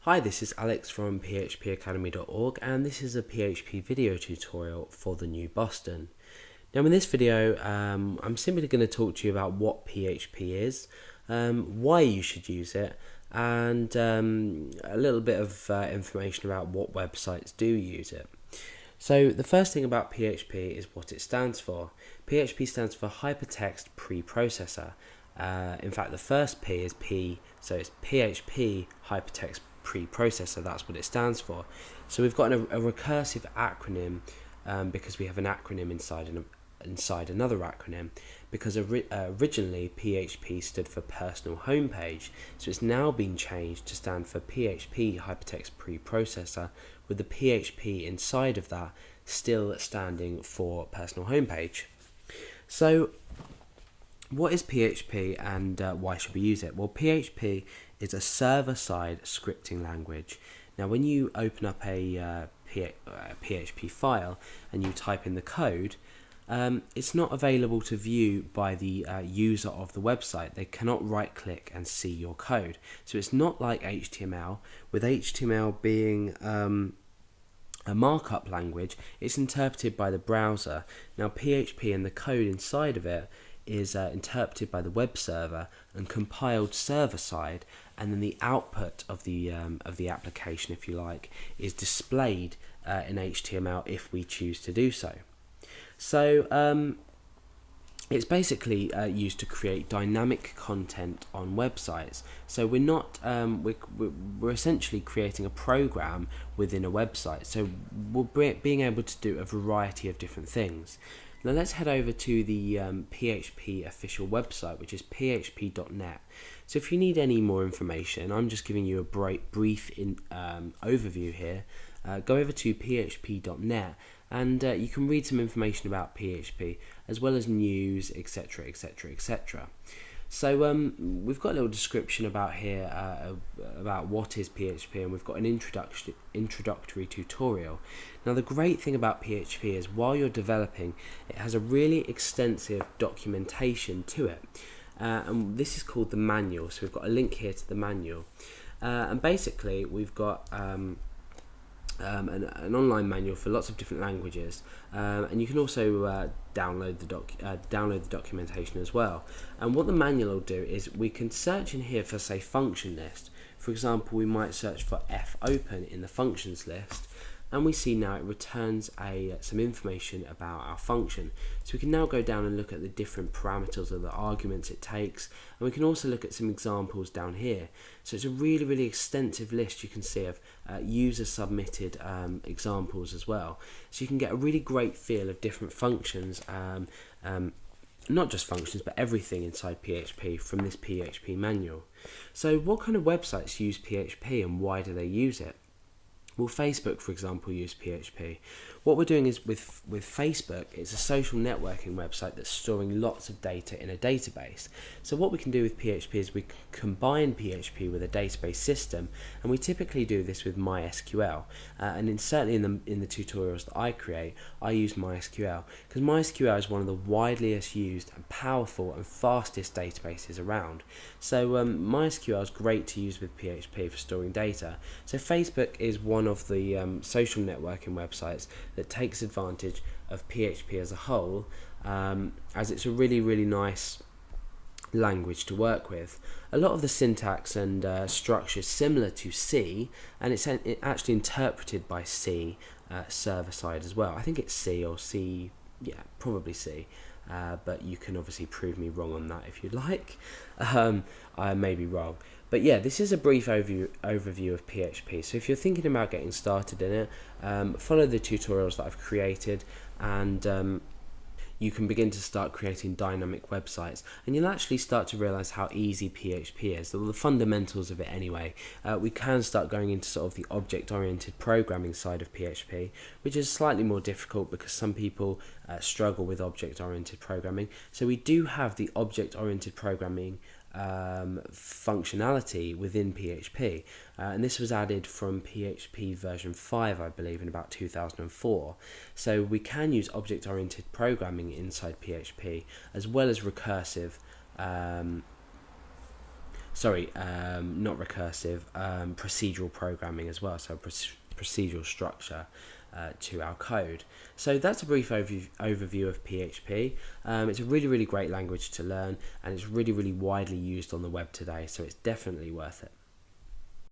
Hi, this is Alex from phpacademy.org and this is a PHP video tutorial for the new Boston. Now in this video I'm simply going to talk to you about what PHP is, why you should use it, and a little bit of information about what websites do use it. So the first thing about PHP is what it stands for. PHP stands for Hypertext Preprocessor. In fact, the first P is P, so it's PHP Hypertext Preprocessor. That's what it stands for. So we've got a recursive acronym because we have an acronym inside another acronym, because originally PHP stood for Personal Homepage, so it's now been changed to stand for PHP Hypertext Preprocessor, with the PHP inside of that still standing for Personal Homepage. So what is PHP and why should we use it? Well, PHP is a server-side scripting language. Now when you open up a PHP file and you type in the code, it's not available to view by the user of the website. They cannot right click and see your code. So it's not like HTML. With HTML being a markup language, it's interpreted by the browser. Now PHP and the code inside of it is interpreted by the web server and compiled server side, and then the output of the application, if you like, is displayed in HTML if we choose to do so. So it's basically used to create dynamic content on websites. So we're not we're essentially creating a program within a website. So we're being able to do a variety of different things. Now let's head over to the PHP official website, which is php.net. So if you need any more information, I'm just giving you a brief overview here. Go over to php.net and you can read some information about PHP as well as news, etc, etc, etc. So we've got a little description about here about what is PHP, and we've got an introductory tutorial. Now the great thing about PHP is while you're developing, it has a really extensive documentation to it, and this is called the manual. So we've got a link here to the manual, and basically we've got an online manual for lots of different languages, and you can also download the documentation as well. And what the manual will do is we can search in here for, say, function list. For example, we might search for fopen in the functions list, and we see now it returns some information about our function. So we can now go down and look at the different parameters or the arguments it takes, and we can also look at some examples down here. So it's a really, really extensive list you can see of user submitted examples as well. So you can get a really great feel of different functions, not just functions but everything inside PHP from this PHP manual. So what kind of websites use PHP and why do they use it? Well, Facebook, for example, use PHP. What we're doing is with Facebook, it's a social networking website that's storing lots of data in a database. So what we can do with PHP is we can combine PHP with a database system, and we typically do this with MySQL. And certainly in the tutorials that I create, I use MySQL because MySQL is one of the wideliest used and powerful and fastest databases around. So MySQL is great to use with PHP for storing data. So Facebook is one of the social networking websites that takes advantage of PHP as a whole, as it's a really, really nice language to work with. A lot of the syntax and structure is similar to C, and it's actually interpreted by C server side as well. I think it's C or C, yeah, probably C. But you can obviously prove me wrong on that if you'd like. I may be wrong. But yeah, this is a brief overview of PHP. So if you're thinking about getting started in it, follow the tutorials that I've created, and you can begin to start creating dynamic websites, and you'll actually start to realize how easy PHP is, the fundamentals of it anyway. We can start going into sort of the object-oriented programming side of PHP, which is slightly more difficult because some people struggle with object-oriented programming. So we do have the object-oriented programming functionality within PHP, and this was added from PHP version 5, I believe, in about 2004. So we can use object-oriented programming inside PHP as well as recursive not recursive, procedural programming as well, so procedural structure to our code. So that's a brief overview of PHP. It's a really, really great language to learn, and it's really, really widely used on the web today, so it's definitely worth it.